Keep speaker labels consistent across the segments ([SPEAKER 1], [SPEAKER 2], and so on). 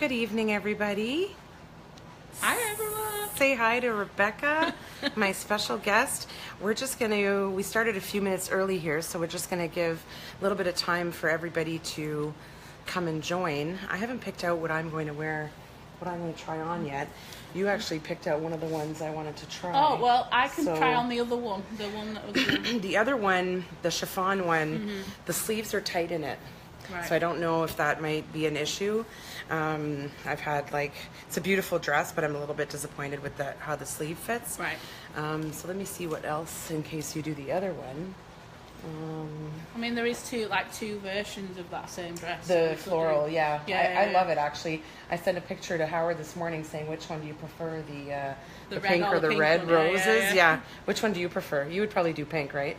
[SPEAKER 1] Good evening, everybody.
[SPEAKER 2] Hi, everyone.
[SPEAKER 1] Say hi to Rebecca, my special guest. We started a few minutes early here, so we're just going to give a little bit of time for everybody to come and join. I haven't picked out what I'm going to wear, what I'm going to try on yet. You actually picked out one of the ones I wanted to try.
[SPEAKER 2] Oh, well, I can try on the other one. The one that was...
[SPEAKER 1] The other one, the chiffon one, the sleeves are tight in it.
[SPEAKER 2] Right.
[SPEAKER 1] So I don't know if that might be an issue. I've had it's a beautiful dress, but I'm a little bit disappointed with how the sleeve fits.
[SPEAKER 2] Right.
[SPEAKER 1] So let me see what else in case you do the other one.
[SPEAKER 2] I mean, there is two versions of that same dress.
[SPEAKER 1] The floral, yeah.
[SPEAKER 2] Yeah,
[SPEAKER 1] I love it, actually. I sent a picture to Howard this morning saying, which one do you prefer, the pink or the red roses? Yeah. Which one do you prefer? You would probably do pink, right?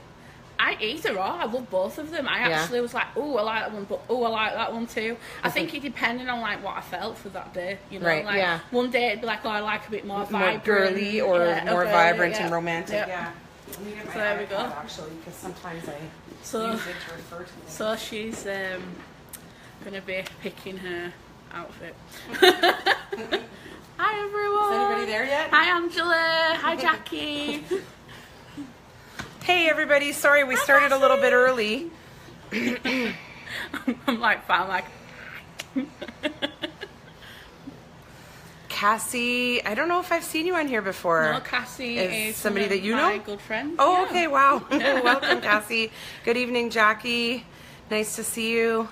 [SPEAKER 2] Either or. I love both of them. I actually was like, oh, I like that one, but oh, I like that one too. I think it depended on what I felt for that day. You know,
[SPEAKER 1] right,
[SPEAKER 2] one day it'd be like, oh, I like a bit more vibrant,
[SPEAKER 1] more girly or more vibrant and romantic.
[SPEAKER 2] Yep.
[SPEAKER 1] Yeah.
[SPEAKER 2] So there we go.
[SPEAKER 1] Actually, because sometimes I use it to refer to things.
[SPEAKER 2] So she's gonna be picking her outfit. Hi, everyone.
[SPEAKER 1] Is anybody there yet?
[SPEAKER 2] Hi, Angela. Hi, Jackie.
[SPEAKER 1] Hey everybody, sorry we started a little bit early.
[SPEAKER 2] I'm like,
[SPEAKER 1] Cassie, I don't know if I've seen you on here before.
[SPEAKER 2] No, Cassie is
[SPEAKER 1] somebody that you
[SPEAKER 2] my
[SPEAKER 1] know?
[SPEAKER 2] good friend.
[SPEAKER 1] Oh,
[SPEAKER 2] yeah.
[SPEAKER 1] okay, wow. Welcome, Cassie. Good evening, Jackie. Nice to see you.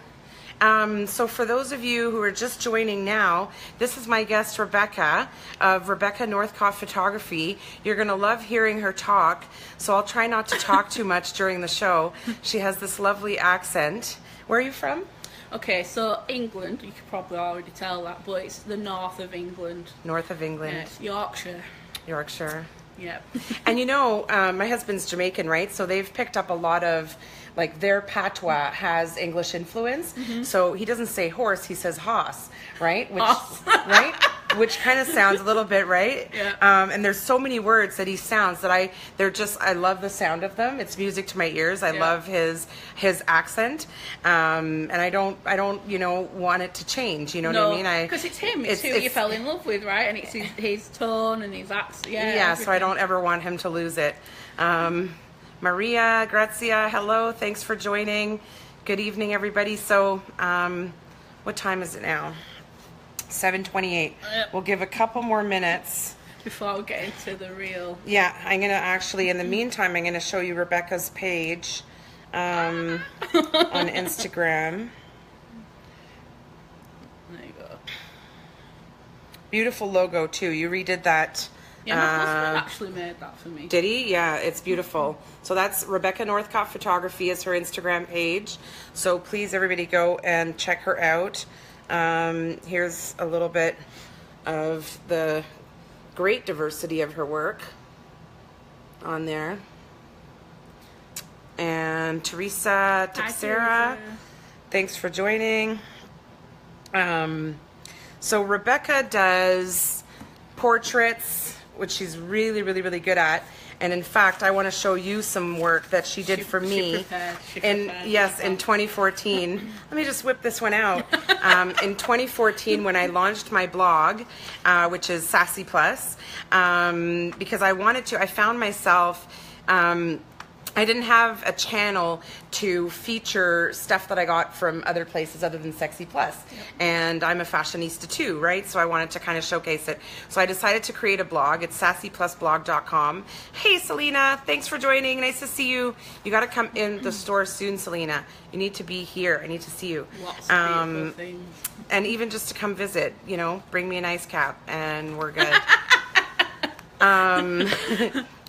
[SPEAKER 1] So for those of you who are just joining now, this is my guest Rebecca of Northcott Photography. You're going to love hearing her talk, so I'll try not to talk too much during the show. She has this lovely accent. Where are you from?
[SPEAKER 2] Okay, so England, you could probably already tell that, but it's the north of England.
[SPEAKER 1] North of England.
[SPEAKER 2] Yeah, it's Yorkshire.
[SPEAKER 1] Yorkshire.
[SPEAKER 2] Yep.
[SPEAKER 1] And you know, my husband's Jamaican, right? So they've picked up a lot of, their patois has English influence. So he doesn't say horse, he says hoss, right? Which, right? Which kind of sounds a little bit, right?
[SPEAKER 2] Yeah.
[SPEAKER 1] And there's so many words that he sounds that I love the sound of them. It's music to my ears. I love his accent. And I don't, want it to change. You know what I mean?
[SPEAKER 2] Because it's him. It's who you fell in love with, right? And it's his tone and his accent. Yeah.
[SPEAKER 1] Yeah. So I don't ever want him to lose it. Maria, Grazia, hello. Thanks for joining. Good evening, everybody. So, what time is it now? 7:28. We'll give a couple more minutes
[SPEAKER 2] before we get into the real.
[SPEAKER 1] Yeah, I'm gonna actually, in the meantime, I'm gonna show you Rebecca's page on Instagram.
[SPEAKER 2] There you go.
[SPEAKER 1] Beautiful logo too. You redid that.
[SPEAKER 2] Yeah, my husband actually made that for me.
[SPEAKER 1] Did he? Yeah, it's beautiful. So that's Rebecca Northcott Photography is her Instagram page. So please, everybody, go and check her out. Here's a little bit of the great diversity of her work on there. And Teresa Texera, thanks for joining. So Rebecca does portraits, which she's really, really, really good at. And in fact, I want to show you some work that she did for me. In 2014. Let me just whip this one out. In 2014, when I launched my blog, which is SexyPlus, because I found myself, I didn't have a channel to feature stuff that I got from other places other than SexyPlus. And I'm a fashionista too, right? So I wanted to kind of showcase it. So I decided to create a blog. It's sassyplusblog.com. Hey, Selena, thanks for joining. Nice to see you. You got to come in the store soon, Selena. You need to be here. I need to see you.
[SPEAKER 2] Lots of beautiful things.
[SPEAKER 1] And even just to come visit, bring me a nice cap and we're good.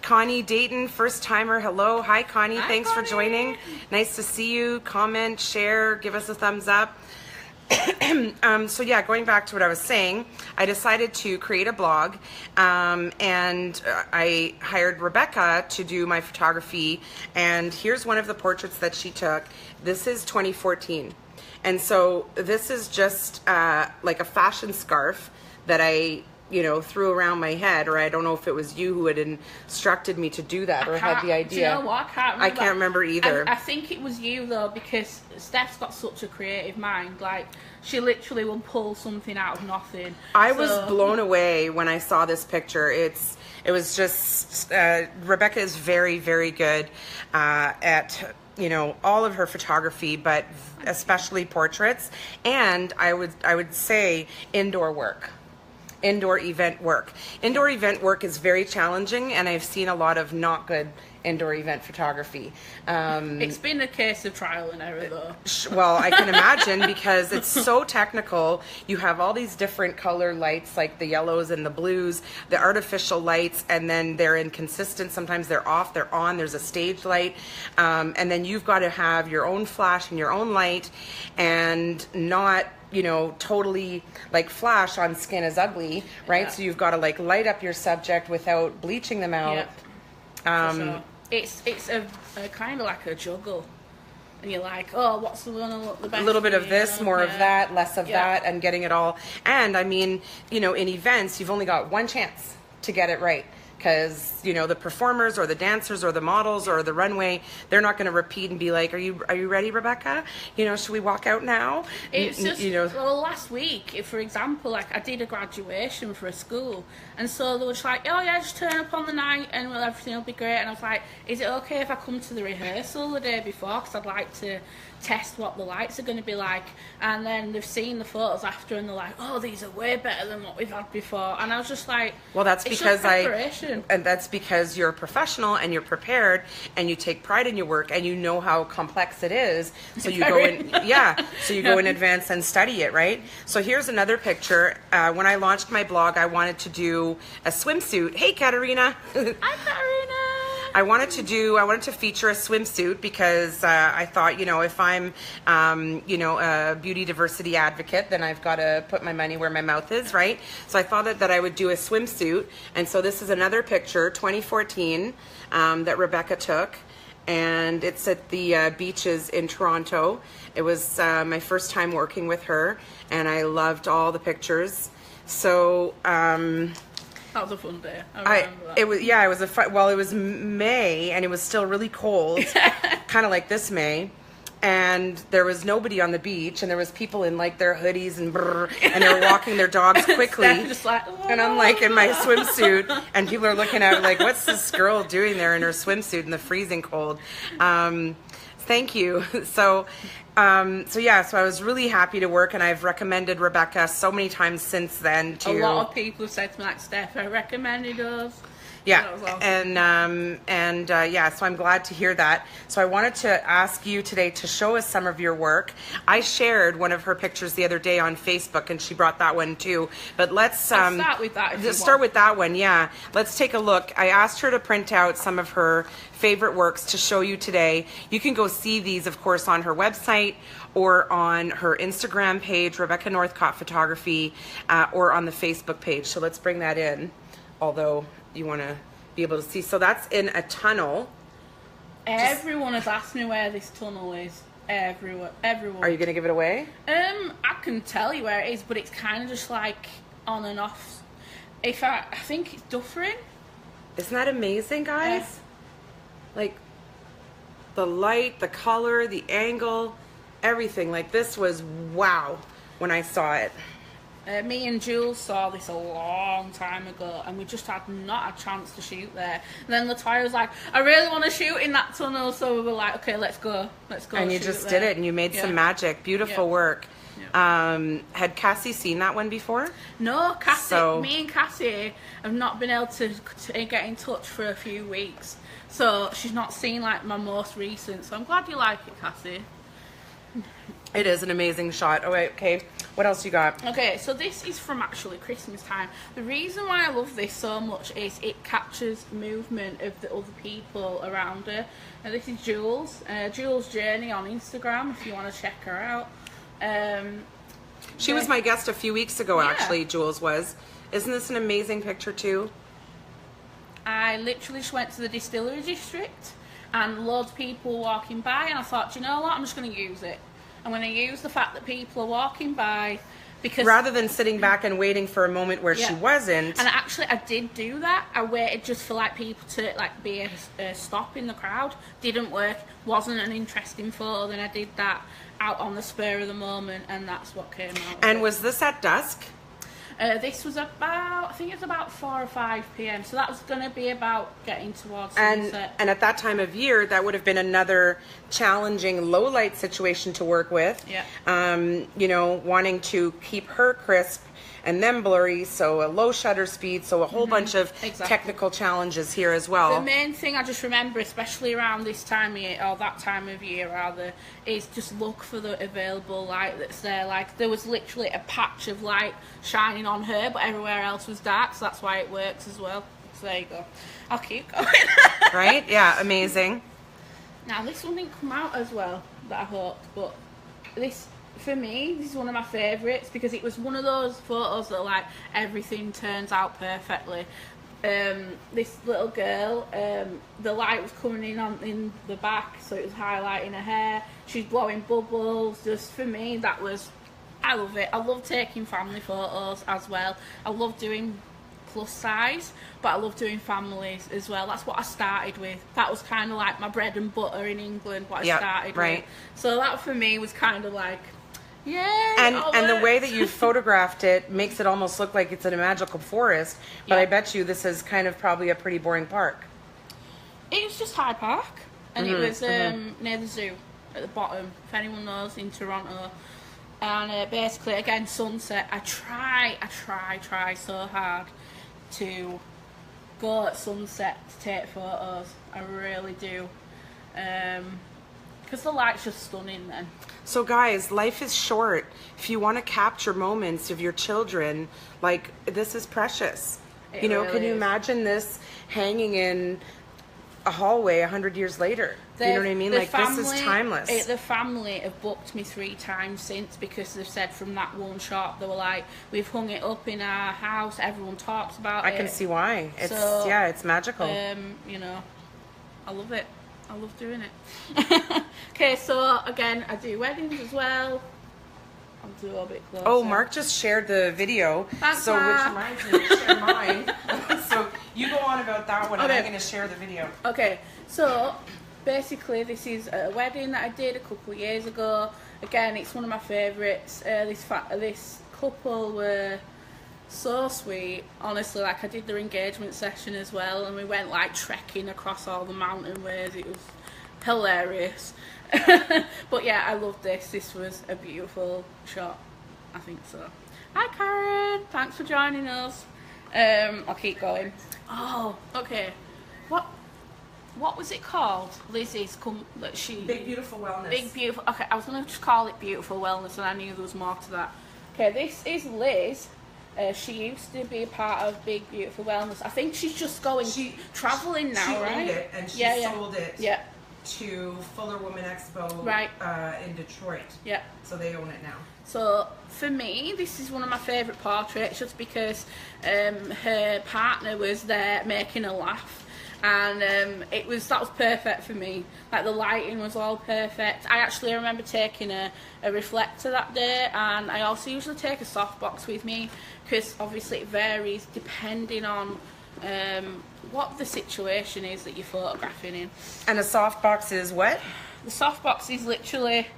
[SPEAKER 1] Connie Dayton, first timer, hello. Hi, Connie. Hi, thanks for joining. Nice to see you. Comment, share, give us a thumbs up. So yeah, going back to what I was saying, I decided to create a blog, and I hired Rebecca to do my photography, and here's one of the portraits that she took. This is 2014. And so this is just like a fashion scarf that I you know, threw around my head, or I don't know if it was you who had instructed me to do that or had the idea.
[SPEAKER 2] Do you know what? I can't
[SPEAKER 1] remember either.
[SPEAKER 2] I think it was you though, because Steph's got such a creative mind. Like, she literally will pull something out of nothing.
[SPEAKER 1] I was blown away when I saw this picture. It was just Rebecca is very, very good at, you know, all of her photography, but especially portraits, and I would say indoor work. Indoor event work. Indoor event work is very challenging, and I've seen a lot of not good indoor event photography.
[SPEAKER 2] It's been a case of trial and error though.
[SPEAKER 1] Well, I can imagine, because it's so technical. You have all these different color lights, like the yellows and the blues, the artificial lights, and then they're inconsistent. Sometimes they're off, they're on, there's a stage light, and then you've got to have your own flash and your own light, and not, you know, totally like flash on skin is ugly, right?
[SPEAKER 2] Yeah.
[SPEAKER 1] So you've got to like light up your subject without bleaching them out.
[SPEAKER 2] Yep. For sure. It's a kind of like a juggle, and you're like, oh, what's the one that look the best?
[SPEAKER 1] A little bit of this, more of that, less of that, and getting it all. And I mean, you know, in events, you've only got one chance to get it right. Because, you know, the performers or the dancers or the models or the runway, they're not going to repeat and be like, are you ready, Rebecca? You know, should we walk out now?
[SPEAKER 2] It's just,
[SPEAKER 1] you know.
[SPEAKER 2] well, last week, for example, like I did a graduation for a school, and so they were just like, oh yeah, just turn up on the night and everything will be great. And I was like, is it okay if I come to the rehearsal the day before? Because I'd like to test what the lights are going to be like. And then they've seen the photos after, and they're like, oh, these are way better than what we've had before. And I was just like,
[SPEAKER 1] well, that's because
[SPEAKER 2] and
[SPEAKER 1] that's because you're a professional and you're prepared and you take pride in your work and you know how complex it is. So you go in, so you go in advance and study it, right? So here's another picture. When I launched my blog, I wanted to do a swimsuit. Hey, Katerina.
[SPEAKER 2] Hi, Katerina.
[SPEAKER 1] I wanted to feature a swimsuit because I thought, you know, if I'm, you know, a beauty diversity advocate, then I've got to put my money where my mouth is, right? So I thought that I would do a swimsuit. And so this is another picture, 2014, that Rebecca took. And it's at the beaches in Toronto. It was my first time working with her, and I loved all the pictures. So,
[SPEAKER 2] that was a fun day. I remember that.
[SPEAKER 1] It was, yeah, it was a fun, well, it was May and it was still really cold, kind of like this May, and there was nobody on the beach, and there was people in like their hoodies and and they were walking their dogs quickly,
[SPEAKER 2] just like, oh,
[SPEAKER 1] and I'm like in my swimsuit, and people are looking at me like, what's this girl doing there in her swimsuit in the freezing cold? Thank you. So I was really happy to work, and I've recommended Rebecca so many times since then to...
[SPEAKER 2] A lot of people have said to me, like, Steph, I recommended us.
[SPEAKER 1] Yeah,
[SPEAKER 2] that was awesome.
[SPEAKER 1] So I'm glad to hear that. So I wanted to ask you today to show us some of your work. I shared one of her pictures the other day on Facebook, and she brought that one too. But let's
[SPEAKER 2] start with that.
[SPEAKER 1] Start with that one, yeah. Let's take a look. I asked her to print out some of her favorite works to show you today. You can go see these, of course, on her website or on her Instagram page, Rebecca Northcott Photography, or on the Facebook page. So let's bring that in, although you want to be able to see. So that's in a tunnel.
[SPEAKER 2] Everyone has asked me where this tunnel is. Everyone.
[SPEAKER 1] Are you going to give it away?
[SPEAKER 2] I can tell you where it is, but it's kind of just like on and off. I think it's Dufferin.
[SPEAKER 1] Isn't that amazing, guys? Like the light, the color, the angle, everything. Like this was wow when I saw it.
[SPEAKER 2] Me and Jewelz saw this a long time ago, and we just had not a chance to shoot there. And then Latoya was like, I really want to shoot in that tunnel, so we were like, okay, let's go.
[SPEAKER 1] And you just did it, and you made some magic. Beautiful work. Yeah. Had Cassie seen that one before?
[SPEAKER 2] No, me and Cassie have not been able to get in touch for a few weeks, so she's not seen like my most recent, so I'm glad you like it, Cassie.
[SPEAKER 1] It is an amazing shot. Oh, wait, okay. What else you got?
[SPEAKER 2] Okay, so this is from actually Christmas time. The reason why I love this so much is it captures movement of the other people around her. Now this is Jewelz. Jewelz Journey on Instagram if you want to check her out.
[SPEAKER 1] She was my guest a few weeks ago, actually, Jewelz was. Isn't this an amazing picture too?
[SPEAKER 2] I literally just went to the distillery district and loads of people walking by, and I thought, you know what, I'm just going to use it. I'm going to use the fact that people are walking by Because
[SPEAKER 1] rather than sitting back and waiting for a moment where she wasn't.
[SPEAKER 2] And actually, I did do that. I waited just for like people to like be a stop in the crowd. Didn't work. Wasn't an interesting photo. Then I did that out on the spur of the moment, and that's what came out.
[SPEAKER 1] And was this at dusk?
[SPEAKER 2] This was about, I think it was about 4 or 5 p.m. So that was going to be about getting towards sunset.
[SPEAKER 1] And at that time of year, that would have been another challenging low light situation to work with.
[SPEAKER 2] Yeah.
[SPEAKER 1] You know, wanting to keep her crisp and then blurry, so a low shutter speed, so a whole bunch of technical challenges here as well.
[SPEAKER 2] The main thing I just remember, especially around this time of year, or that time of year rather, is just look for the available light that's there. Like, there was literally a patch of light shining on her, but everywhere else was dark, so that's why it works as well. So there you go. I'll keep going.
[SPEAKER 1] Right? Yeah, amazing.
[SPEAKER 2] Now, this one didn't come out as well that I hoped, but this... For me, this is one of my favourites because it was one of those photos that like everything turns out perfectly. This little girl, the light was coming in the back, so it was highlighting her hair. She's blowing bubbles. Just for me, that was, I love it. I love taking family photos as well. I love doing plus size, but I love doing families as well. That's what I started with. That was kind of like my bread and butter in England, what I started with. So that for me was kind of like, yeah,
[SPEAKER 1] and the way that you photographed it makes it almost look like it's in a magical forest, but I bet you this is kind of probably a pretty boring park.
[SPEAKER 2] It was just Hyde Park, and it was near the zoo at the bottom, if anyone knows, in Toronto. And basically, again, sunset. I try so hard to go at sunset to take photos. I really do. Because the light's just stunning then.
[SPEAKER 1] So guys, life is short. If you want to capture moments of your children, like, this is precious. You know, can you imagine this hanging in a hallway 100 years later? You know what I mean? Like, this is timeless.
[SPEAKER 2] The family have booked me 3 times since because they've said from that one shot, they were like, we've hung it up in our house, everyone talks about it.
[SPEAKER 1] I can see why. It's,
[SPEAKER 2] so,
[SPEAKER 1] yeah, it's magical.
[SPEAKER 2] You know, I love it. I love doing it. Okay, so again, I do weddings as well. I'll do a little bit closer.
[SPEAKER 1] Oh, Mark just shared the video.
[SPEAKER 2] Thanks,
[SPEAKER 1] so
[SPEAKER 2] Mark.
[SPEAKER 1] which reminds me to share mine. So you go on about that one, and I'm going to share the video.
[SPEAKER 2] Okay, so basically this is a wedding that I did a couple of years ago. Again, it's one of my favourites. This couple were so sweet, honestly. Like, I did their engagement session as well, and we went like trekking across all the mountain ways. It was hilarious. But yeah, I loved this. This was a beautiful shot, I think so. Hi Karen, thanks for joining us. I'll keep going. Oh, okay. What was it called? Lizzie's
[SPEAKER 1] Big Beautiful Wellness.
[SPEAKER 2] Big Beautiful. Okay, I was gonna just call it Beautiful Wellness, and I knew there was more to that. Okay, this is Liz. She used to be a part of Big Beautiful Wellness. I think she's just going traveling now, right?
[SPEAKER 1] She owned it, and she sold it to Fuller Woman Expo in Detroit. Yeah. So they own it now.
[SPEAKER 2] So for me, this is one of my favourite portraits, just because her partner was there making her laugh. And that was perfect for me. Like, the lighting was all perfect. I actually remember taking a reflector that day, and I also usually take a softbox with me because obviously it varies depending on what the situation is that you're photographing in.
[SPEAKER 1] And a softbox is what?
[SPEAKER 2] The softbox is literally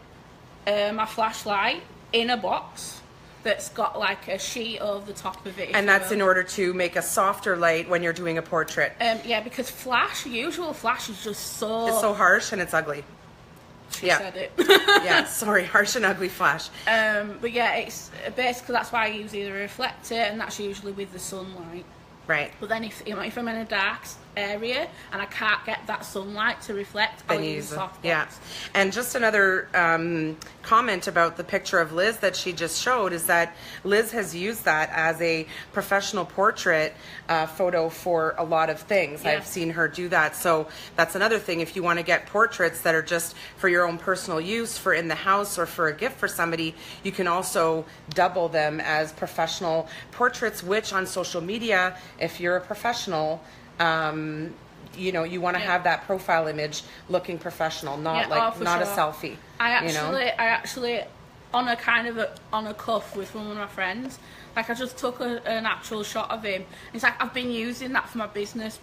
[SPEAKER 2] my flashlight in a box that's got like a sheet over the top of it.
[SPEAKER 1] And that's in order to make a softer light when you're doing a portrait.
[SPEAKER 2] Yeah, because usual flash is just so...
[SPEAKER 1] It's so harsh and it's ugly.
[SPEAKER 2] She said it.
[SPEAKER 1] Yeah, sorry, harsh and ugly flash.
[SPEAKER 2] But yeah, it's basically, that's why I use either a reflector, and that's usually with the sunlight.
[SPEAKER 1] Right.
[SPEAKER 2] But then if I'm in a dark area and I can't get that sunlight to reflect, I'll use a softbox.
[SPEAKER 1] Yeah. And just another comment about the picture of Liz that she just showed is that Liz has used that as a professional portrait photo for a lot of things. Yeah. I've seen her do that. So that's another thing. If you want to get portraits that are just for your own personal use, for in the house or for a gift for somebody, you can also double them as professional portraits, which on social media, if you're a professional, you know, you want to have that profile image looking professional, not a selfie.
[SPEAKER 2] I actually on a kind of on a cuff with one of my friends. Like, I just took an actual shot of him. It's like, I've been using that for my business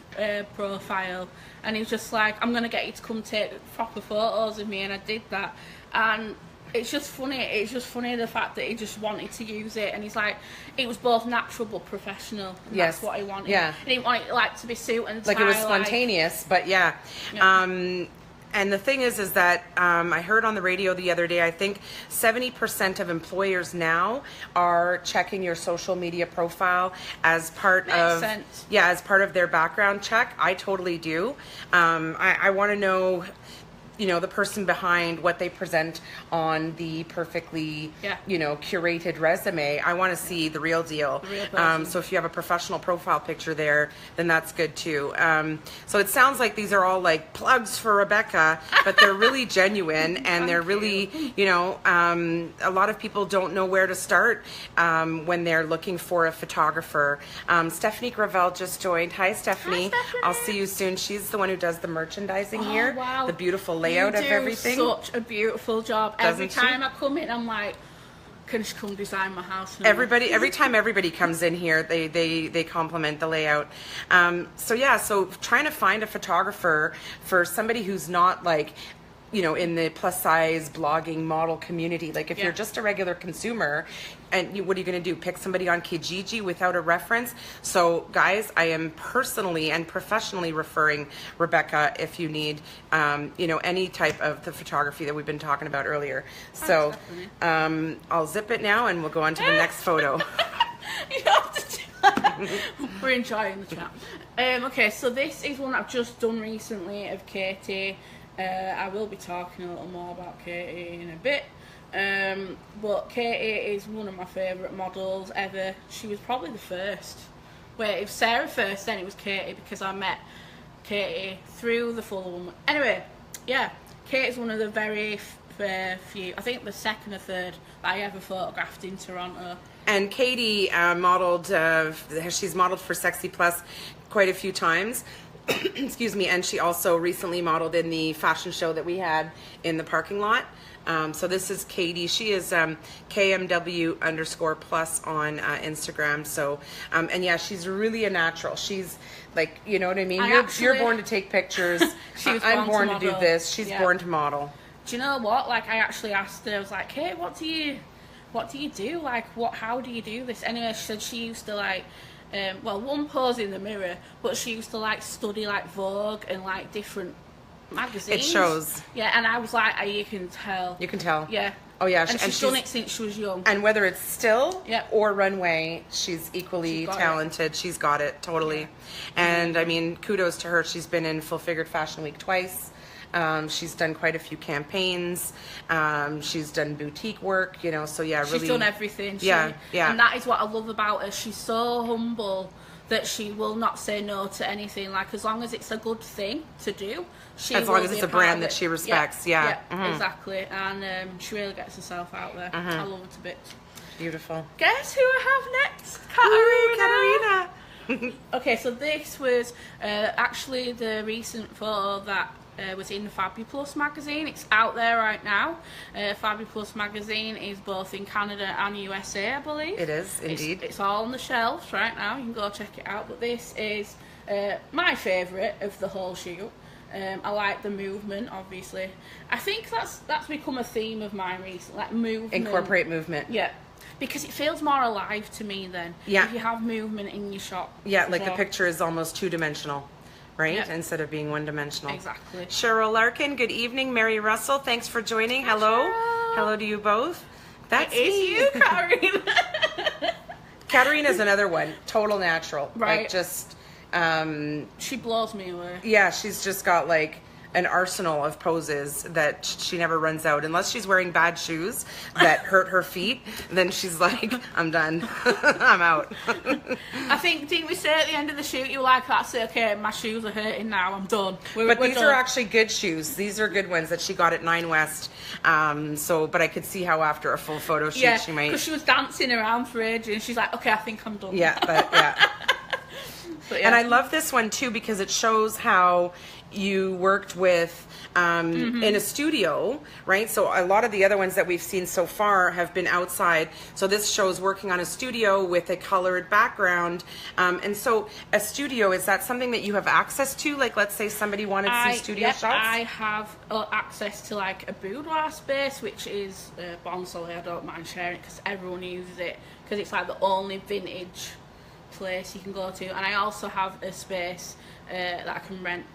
[SPEAKER 2] profile. And he was just like, I'm going to get you to come take proper photos of me. And I did that. And it's just funny. It's just funny the fact that he just wanted to use it. And he's like, it was both natural but professional. And
[SPEAKER 1] yes.
[SPEAKER 2] That's what he wanted.
[SPEAKER 1] Yeah.
[SPEAKER 2] He didn't want it, like, to be suit and tie.
[SPEAKER 1] Like, it was spontaneous, but yeah. And the thing is that I heard on the radio the other day, I think 70% of employers now are checking your social media profile as part of as part of their background check. I totally do. I want to know, you know, the person behind what they present on the perfectly, you know, curated resume. I want to see the real deal.
[SPEAKER 2] The real person.
[SPEAKER 1] So if you have a professional profile picture there, then that's good too. So it sounds like these are all like plugs for Rebecca, but they're really genuine, and they're really, you know, a lot of people don't know where to start when they're looking for a photographer. Stephanie Gravel just joined. Hi, Stephanie.
[SPEAKER 2] Hi, Stephanie.
[SPEAKER 1] I'll see you soon. She's the one who does the merchandising here.
[SPEAKER 2] Wow.
[SPEAKER 1] The beautiful layout of everything.
[SPEAKER 2] Such a beautiful job.
[SPEAKER 1] Doesn't
[SPEAKER 2] Every time I come in, I'm like, can she come design my house for me?
[SPEAKER 1] Every time everybody comes in here, they compliment the layout. So yeah, so trying to find a photographer for somebody who's not like, you know, in the plus size blogging model community. Like, if you're just a regular consumer, and what are you going to do? Pick somebody on Kijiji without a reference? So guys, I am personally and professionally referring Rebecca if you need, you know, any type of the photography that we've been talking about earlier. So I'll zip it now and we'll go on to the next photo.
[SPEAKER 2] You have to do that. We're enjoying the chat. Okay, so this is one I've just done recently of Kaity. I will be talking a little more about Kaity in a bit, but Kaity is one of my favourite models ever. She was probably the first. Wait, if Sarah first, then it was Kaity, because I met Kaity through the Fulham. Anyway, yeah, Katie's one of the very few, I think the second or third that I ever photographed in Toronto. And
[SPEAKER 1] Kaity modeled, she's modeled for SexyPlus quite a few times. Excuse me, and she also recently modeled in the fashion show that we had in the parking lot. So this is Kaity. She is KMW_plus on Instagram. So, and yeah, she's really a natural. She's like, you know what I mean? You're born to take pictures. I'm born to do this. She's born to model.
[SPEAKER 2] Do you know what? Like, I actually asked her, I was like, hey, what do you do? Like, how do you do this? Anyway, she said she used to like, well, one pose in the mirror, but she used to like study like Vogue and like different magazines.
[SPEAKER 1] It shows.
[SPEAKER 2] Yeah, and I was like, oh, you can tell.
[SPEAKER 1] You can tell.
[SPEAKER 2] Yeah.
[SPEAKER 1] Oh yeah,
[SPEAKER 2] and she's done it since she was young.
[SPEAKER 1] And whether it's still or runway, she's equally talented. She's got it totally. Yeah. And I mean, kudos to her. She's been in Full Figured Fashion Week twice. She's done quite a few campaigns. She's done boutique work, you know, so yeah, really.
[SPEAKER 2] She's done everything.
[SPEAKER 1] Yeah.
[SPEAKER 2] And that is what I love about her. She's so humble that she will not say no to anything. Like, as long as it's a good thing to do,
[SPEAKER 1] as long as it's a brand that she respects. Yeah.
[SPEAKER 2] Exactly. And she really gets herself out there. I love her to bits.
[SPEAKER 1] Beautiful.
[SPEAKER 2] Guess who I have next? Katarina. Okay, so this was actually the recent photo that was in FabUplus magazine. It's out there right now. FabUplus magazine is both in Canada and USA, I believe.
[SPEAKER 1] It is, indeed.
[SPEAKER 2] It's all on the shelves right now. You can go check it out. But this is my favourite of the whole shoot. I like the movement, obviously. I think that's become a theme of mine recently, like movement.
[SPEAKER 1] Incorporate movement.
[SPEAKER 2] Yeah. Because it feels more alive to me then. Yeah. If you have movement in your shot.
[SPEAKER 1] Yeah, like the picture is almost two-dimensional. Right? Yep. Instead of being one-dimensional.
[SPEAKER 2] Exactly.
[SPEAKER 1] Cheryl Larkin, good evening. Mary Russell, thanks for joining. Hello.
[SPEAKER 2] Cheryl.
[SPEAKER 1] Hello to you both. That's
[SPEAKER 2] me. You, Katarina.
[SPEAKER 1] Katarina's another one. Total natural.
[SPEAKER 2] Right.
[SPEAKER 1] Like, just...
[SPEAKER 2] she blows me away.
[SPEAKER 1] Yeah, she's just got like an arsenal of poses that she never runs out. Unless she's wearing bad shoes that hurt her feet, then she's like, I'm done. I'm out.
[SPEAKER 2] I think, didn't we say at the end of the shoot, you were like, that's it, okay, my shoes are hurting now, I'm done.
[SPEAKER 1] But these are actually good shoes. These are good ones that she got at 9 West. But I could see how after a full photo shoot she might...
[SPEAKER 2] because she was dancing around for ages and she's like, okay, I think I'm done.
[SPEAKER 1] Yeah, but yeah. And I love this one too because it shows how you worked with in a studio, right? So a lot of the other ones that we've seen so far have been outside. So this shows working on a studio with a colored background. And so a studio, is that something that you have access to? Like, let's say somebody wanted some studio shots?
[SPEAKER 2] I have access to like a boudoir space, which is Bon Soleil. I don't mind sharing it because everyone uses it, because it's like the only vintage place you can go to. And I also have a space that I can rent.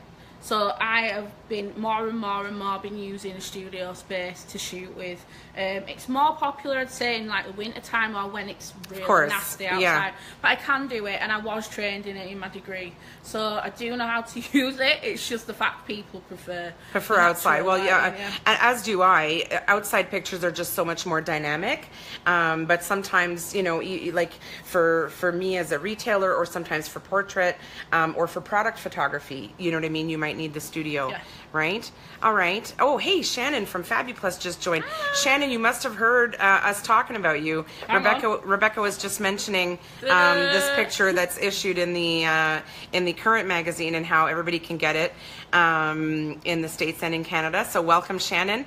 [SPEAKER 2] So I have been more and more been using a studio space to shoot with. It's more popular, I'd say, in like the winter time or when it's really nasty outside. Yeah. But I can do it, and I was trained in it in my degree, so I do know how to use it. It's just the fact people prefer
[SPEAKER 1] outside. Well, yeah, as do I. Outside pictures are just so much more dynamic. But sometimes, you know, like for me as a retailer, or sometimes for portrait, or for product photography, you know what I mean? You might need the studio, right? All right. Oh, hey, Shannon from FabUplus just joined. Shannon, you must have heard us talking about you. Rebecca was just mentioning this picture that's issued in the Current magazine, and how everybody can get it in the States and in Canada. So welcome, Shannon.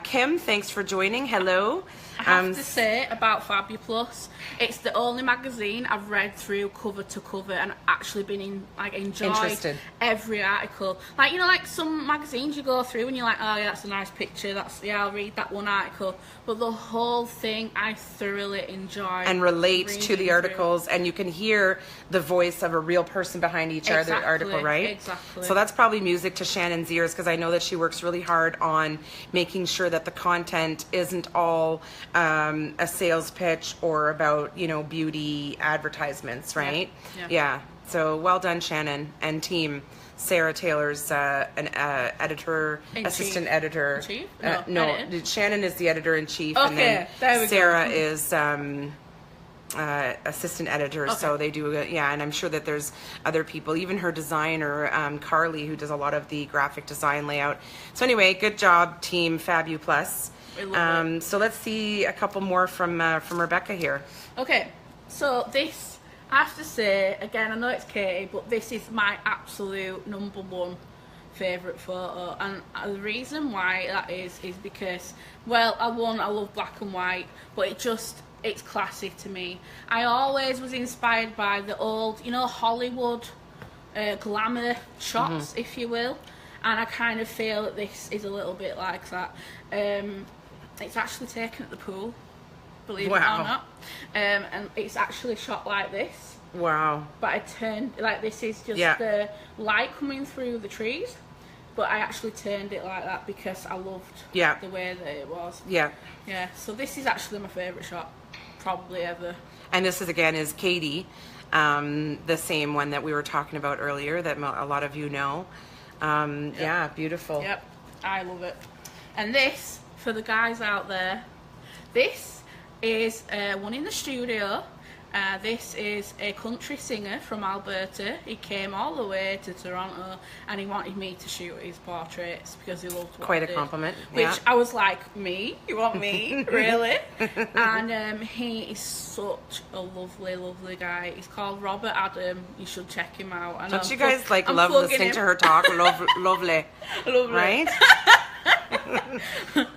[SPEAKER 1] Kim, thanks for joining. Hello.
[SPEAKER 2] I have to say about FabUplus, it's the only magazine I've read through cover to cover and actually been enjoyed every article. Like, you know, like some magazines you go through and you're like, oh yeah, that's a nice picture, I'll read that one article. But the whole thing I thoroughly enjoy
[SPEAKER 1] and relate to the articles, and you can hear the voice of a real person behind each other article, right?
[SPEAKER 2] Exactly.
[SPEAKER 1] So that's probably music to Shannon's ears, because I know that she works really hard on making sure that the content isn't all a sales pitch or about, you know, beauty advertisements, right? Yeah. So well done, Shannon and team. Sarah Taylor's an assistant editor. No, Shannon is the editor-in-chief, and then Sarah is assistant editor. So they do, and I'm sure that there's other people, even her designer, Carly, who does a lot of the graphic design layout. So anyway, good job, team FabUplus. So let's see a couple more from Rebecca here.
[SPEAKER 2] Okay, so this, I have to say, again, I know it's Katie, but this is my absolute #1 favourite photo, and the reason why that is because, well, I love black and white, but it's classic to me. I always was inspired by the old, you know, Hollywood glamour shots, if you will, and I kind of feel that this is a little bit like that. It's actually taken at the pool, believe it or not, and it's actually shot like this.
[SPEAKER 1] Wow.
[SPEAKER 2] But I turned, like, this is just the light coming through the trees, but I actually turned it like that because I loved the way that it was. Yeah, so this is actually my favourite shot probably ever.
[SPEAKER 1] And this is, again, is Katie, the same one that we were talking about earlier that a lot of you know. Yeah, beautiful.
[SPEAKER 2] Yep, I love it. And this, for the guys out there, this is one in the studio. This is a country singer from Alberta. He came all the way to Toronto, and he wanted me to shoot his portraits because he loved what
[SPEAKER 1] Quite
[SPEAKER 2] I did.
[SPEAKER 1] A compliment.
[SPEAKER 2] Which I was like, me? You want me? Really? And he is such a lovely, lovely guy. He's called Robert Adam. You should check him out.
[SPEAKER 1] Don't you guys love listening to her talk? Lovely.
[SPEAKER 2] Lovely.
[SPEAKER 1] Right?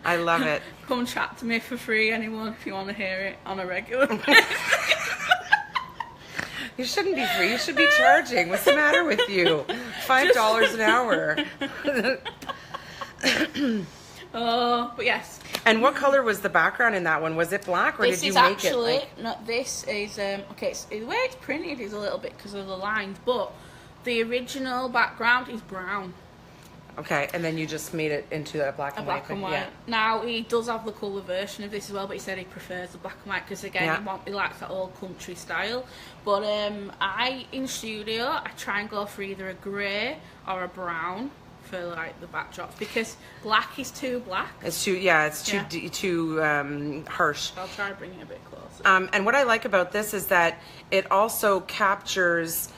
[SPEAKER 1] I love it.
[SPEAKER 2] Come chat to me for free, anyone, if you want to hear it on a regular basis.
[SPEAKER 1] You shouldn't be free. You should be charging. What's the matter with you? $5 an hour.
[SPEAKER 2] But yes.
[SPEAKER 1] And what color was the background in that one? Was it black, or did you make it like...
[SPEAKER 2] No, this is, okay, the way it's printed is a little bit because of the lines, but the original background is brown.
[SPEAKER 1] Okay, and then you just made it into a black and white.
[SPEAKER 2] Black and white. Yeah. Now, he does have the colour version of this as well, but he said he prefers the black and white because, again, he likes that old country style. But in studio, I try and go for either a grey or a brown for, like, the backdrops, because black is too black.
[SPEAKER 1] It's too, too harsh.
[SPEAKER 2] I'll try to bring it a bit closer.
[SPEAKER 1] And what I like about this is that it also captures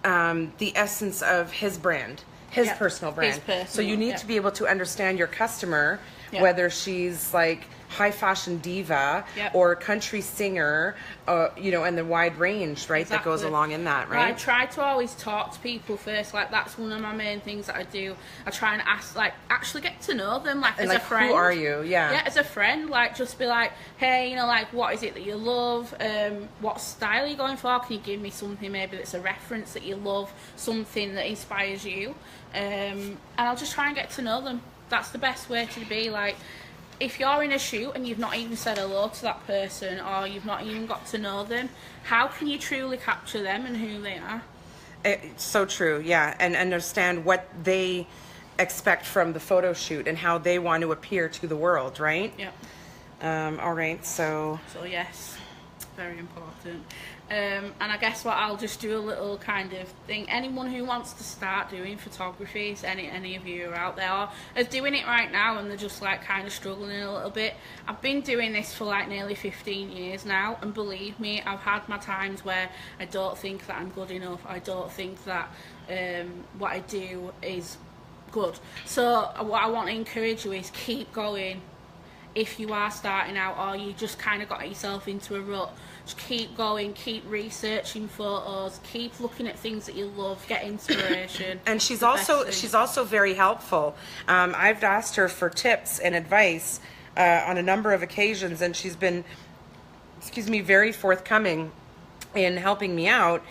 [SPEAKER 1] the essence of his brand. His personal brand. So you need to be able to understand your customer, whether she's like high fashion diva
[SPEAKER 2] Yep.
[SPEAKER 1] or country singer, you know, and the wide range, right, that goes along in that, right?
[SPEAKER 2] I try to always talk to people first. Like, that's one of my main things that I do. I try and ask, like, actually get to know them, like,
[SPEAKER 1] And
[SPEAKER 2] as
[SPEAKER 1] like,
[SPEAKER 2] a friend.
[SPEAKER 1] who are you? Yeah.
[SPEAKER 2] Yeah, as a friend, like, just be like, hey, you know, like, what is it that you love? What style are you going for? Can you give me something maybe that's a reference that you love, something that inspires you? And I'll just try and get to know them. That's the best way to be. Like, if you're in a shoot and you've not even said hello to that person, or you've not even got to know them, how can you truly capture them and who they are?
[SPEAKER 1] It's so true, yeah, and understand what they expect from the photo shoot and how they want to appear to the world, right?
[SPEAKER 2] Yeah.
[SPEAKER 1] All right, so
[SPEAKER 2] yes, very important. And I guess what I'll just do a little kind of thing. Anyone who wants to start doing photography, so any of you who are out there or are doing it right now and they're just like kind of struggling a little bit. I've been doing this for like nearly 15 years now, and believe me, I've had my times where I don't think that I'm good enough. I don't think that what I do is good. So what I want to encourage you is keep going. If you are starting out or you just kind of got yourself into a rut, just keep going, keep researching photos, keep looking at things that you love, get inspiration.
[SPEAKER 1] And she's also very helpful. I've asked her for tips and advice on a number of occasions, and she's been, very forthcoming in helping me out,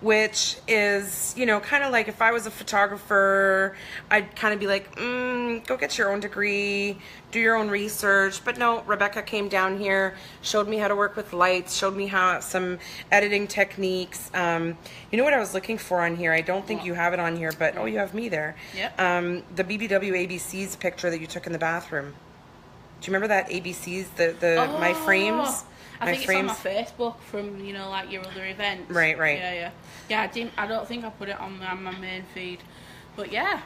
[SPEAKER 1] which is, you know, kind of like if I was a photographer, I'd kind of be like, go get your own degree, do your own research. But no, Rebecca came down here, showed me how to work with lights, showed me how some editing techniques. You know what I was looking for on here? I don't think you have it on here, but oh, you have me there.
[SPEAKER 2] Yep.
[SPEAKER 1] The BBW ABCs picture that you took in the bathroom. Do you remember that ABCs, my frames?
[SPEAKER 2] I think it's on my Facebook from, you know, like your other events.
[SPEAKER 1] Right.
[SPEAKER 2] Yeah, I don't think I put it on my main feed. But yeah.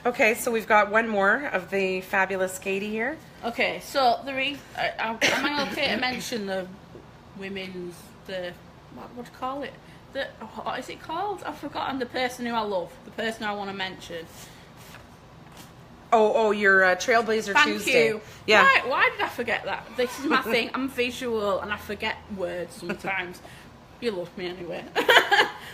[SPEAKER 1] Okay, so we've got one more of the fabulous Kaity here.
[SPEAKER 2] Okay, so am I okay to mention the women's, what do you call it? What is it called? I've forgotten. The person who I love, the person I want to mention.
[SPEAKER 1] Oh, your Trailbralzer Tuesday.
[SPEAKER 2] Thank you.
[SPEAKER 1] Yeah.
[SPEAKER 2] Why did I forget that? This is my thing. I'm visual and I forget words sometimes. You love me anyway.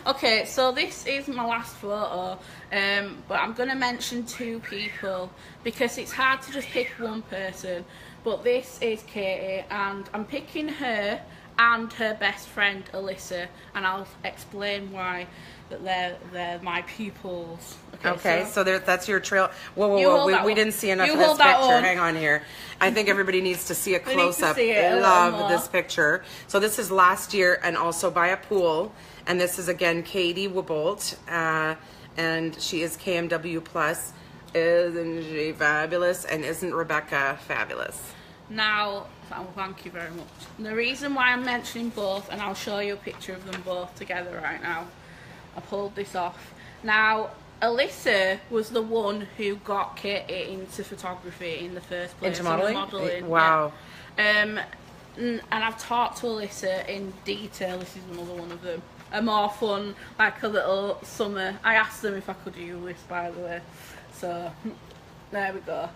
[SPEAKER 2] Okay, so this is my last photo, but I'm going to mention two people because it's hard to just pick one person. But this is Kaity, and I'm picking her and her best friend Alyssa, and I'll explain why that they're my pupils.
[SPEAKER 1] Okay, so that's your trail. Whoa, we didn't see enough of this picture. Hang on here. I think everybody needs to see a close-up. I love this picture. So this is last year and also by a pool. And this is, again, Kaity Wuebbolt. And she is KMW Plus. Isn't she fabulous? And isn't Rebecca fabulous?
[SPEAKER 2] Now, thank you very much. The reason why I'm mentioning both, and I'll show you a picture of them both together right now. I pulled this off. Now, Alyssa was the one who got Kaity into photography in the first place.
[SPEAKER 1] Into modeling? Wow.
[SPEAKER 2] Yeah. And I've talked to Alyssa in detail. This is another one of them. A more fun, like a little summer. I asked them if I could use this, by the way. So, there we go.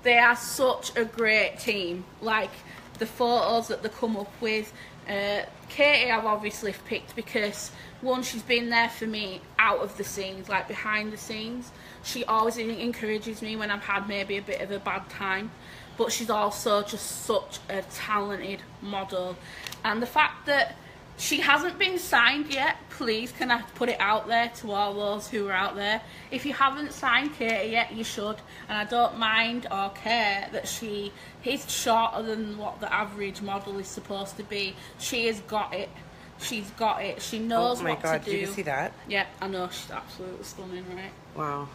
[SPEAKER 2] They are such a great team. Like, the photos that they come up with. Kaity I've obviously picked because, one, she's been there for me out of the scenes, like behind the scenes. She always encourages me when I've had maybe a bit of a bad time. But she's also just such a talented model. And the fact that she hasn't been signed yet, please can I put it out there to all those who are out there. If you haven't signed Kaity yet, you should. And I don't mind or care that she is shorter than what the average model is supposed to be. She has got it. She's got it. She knows what to do.
[SPEAKER 1] Oh my God, did you see that?
[SPEAKER 2] Yeah, I know. She's absolutely stunning, right?
[SPEAKER 1] Wow.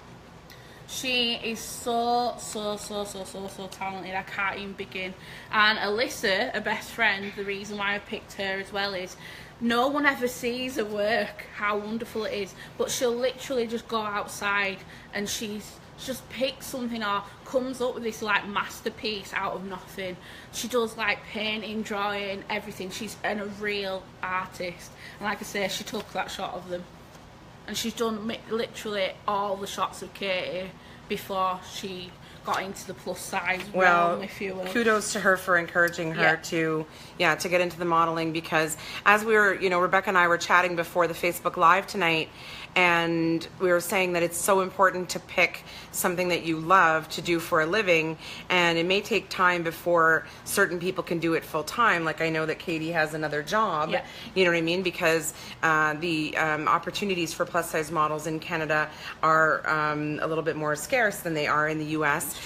[SPEAKER 2] She is so talented. I can't even begin. And Alyssa, her best friend, the reason why I picked her as well is no one ever sees her work, how wonderful it is. But she'll literally just go outside and she's just picks something or comes up with this like masterpiece out of nothing. She does like painting, drawing, everything. She's a real artist. And like I say, she took that shot of them. And she's done literally all the shots of Kaity before she got into the plus size
[SPEAKER 1] well,
[SPEAKER 2] realm, if you will.
[SPEAKER 1] kudos to her for encouraging her to get into the modeling, because as we were, Rebecca and I were chatting before the Facebook Live tonight, and we were saying that it's so important to pick something that you love to do for a living, and it may take time before certain people can do it full time. Like I know that Katie has another job, you know what I mean, because the opportunities for plus size models in Canada are a little bit more scarce than they are in the US.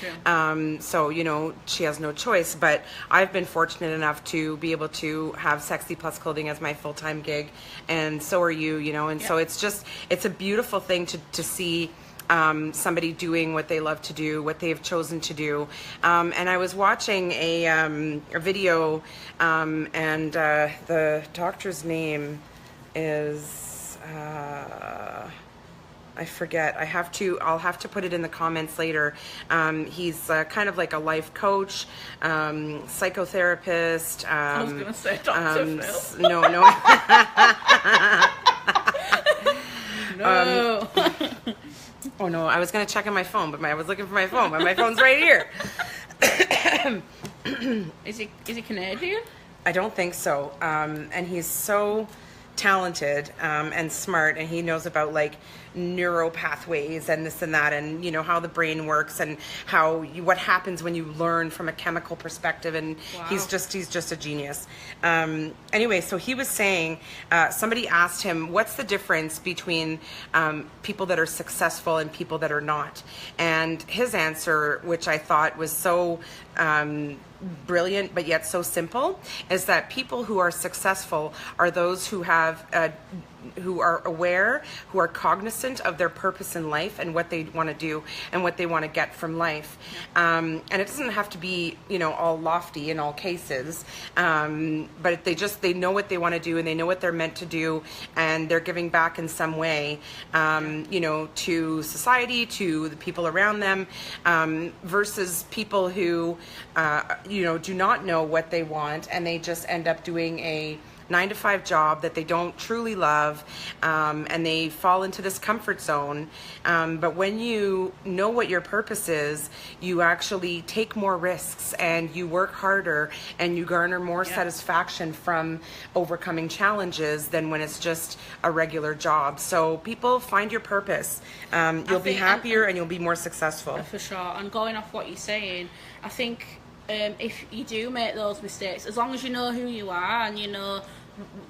[SPEAKER 1] So she has no choice, but I've been fortunate enough to be able to have SexyPlus Clothing as my full-time gig, and so are you, and so it's a beautiful thing to see somebody doing what they love to do, what they've chosen to do. And I was watching a video, and the doctor's name is I forget. I'll have to put it in the comments later. He's kind of like a life coach, psychotherapist.
[SPEAKER 2] I was gonna say Dr. Phil.
[SPEAKER 1] No.
[SPEAKER 2] No.
[SPEAKER 1] Oh no, I was gonna check on my phone, but I was looking for my phone, but my phone's right here.
[SPEAKER 2] Is he Canadian?
[SPEAKER 1] I don't think so. And he's so talented and smart, and he knows about like neuro pathways and this and that, and how the brain works, and what happens when you learn from a chemical perspective, and he's just a genius. Anyway, so he was saying, somebody asked him, what's the difference between people that are successful and people that are not? And his answer, which I thought was so brilliant but yet so simple, is that people who are successful are those who have who are aware, who are cognizant of their purpose in life and what they want to do and what they want to get from life. And it doesn't have to be, all lofty in all cases, but they know what they want to do, and they know what they're meant to do, and they're giving back in some way, to society, to the people around them, versus people who, do not know what they want, and they just end up doing a 9-to-5 job that they don't truly love, and they fall into this comfort zone. But when you know what your purpose is, you actually take more risks, and you work harder, and you garner more satisfaction from overcoming challenges than when it's just a regular job. So people, find your purpose. You'll be happier, and you'll be more successful.
[SPEAKER 2] For sure. And going off what you're saying, I think if you do make those mistakes, as long as you know who you are and you know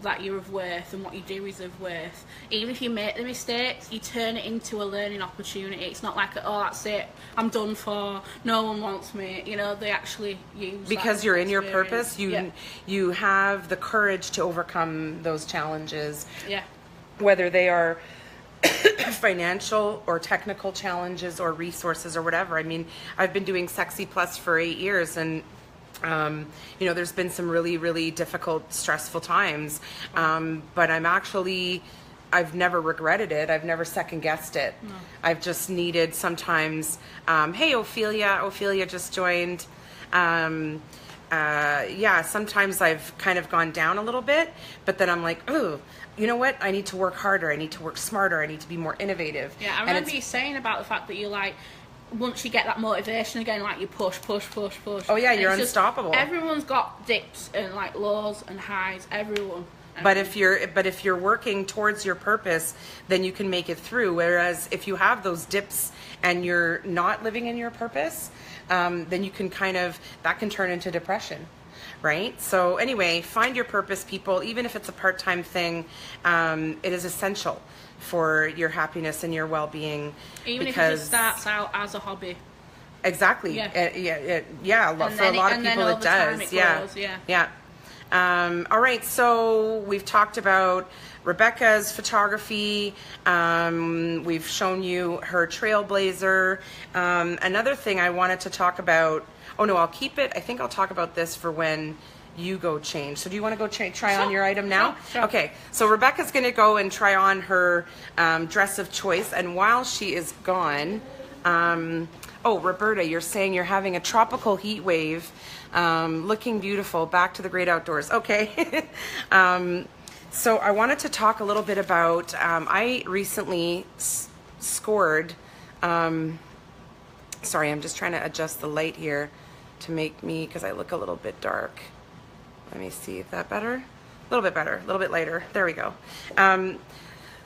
[SPEAKER 2] that you're of worth and what you do is of worth, even if you make the mistakes, you turn it into a learning opportunity. It's not like, oh, that's it, I'm done for, no one wants me. They actually use
[SPEAKER 1] because you're in your purpose. You have the courage to overcome those challenges, whether they are financial or technical challenges or resources or whatever. I mean, I've been doing SexyPlus for 8 years, and there's been some really, really difficult, stressful times, but I've never regretted it. I've never second guessed it. No. I've just needed sometimes, hey, Ophelia just joined. Sometimes I've kind of gone down a little bit, but then I'm like, oh, you know what? I need to work harder. I need to work smarter. I need to be more innovative.
[SPEAKER 2] Yeah, I remember you saying about the fact that you like, once you get that motivation again, like you push.
[SPEAKER 1] Oh yeah, you're unstoppable.
[SPEAKER 2] Everyone's got dips and like lows and highs. Everyone.
[SPEAKER 1] But if you're working towards your purpose, then you can make it through. Whereas if you have those dips and you're not living in your purpose, then you can that can turn into depression. Right? So anyway, find your purpose, people. Even if it's a part-time thing, it is essential for your happiness and your well-being.
[SPEAKER 2] Even if it just starts out as a hobby.
[SPEAKER 1] Exactly. For a lot of people it does. All right, so we've talked about Rebecca's photography. We've shown you her Trailblazer. Another thing I wanted to talk about, I'll keep it. I think I'll talk about this for when you go change. So do you want to go try on your item now?
[SPEAKER 2] Sure.
[SPEAKER 1] Okay, so Rebecca's going to go and try on her dress of choice. And while she is gone, Roberta, you're saying you're having a tropical heat wave, looking beautiful, back to the great outdoors. Okay. So I wanted to talk a little bit about, I recently scored Sorry, I'm just trying to adjust the light here to make me, because I look a little bit dark. Let me see if that better. A little bit better, a little bit lighter. There we go.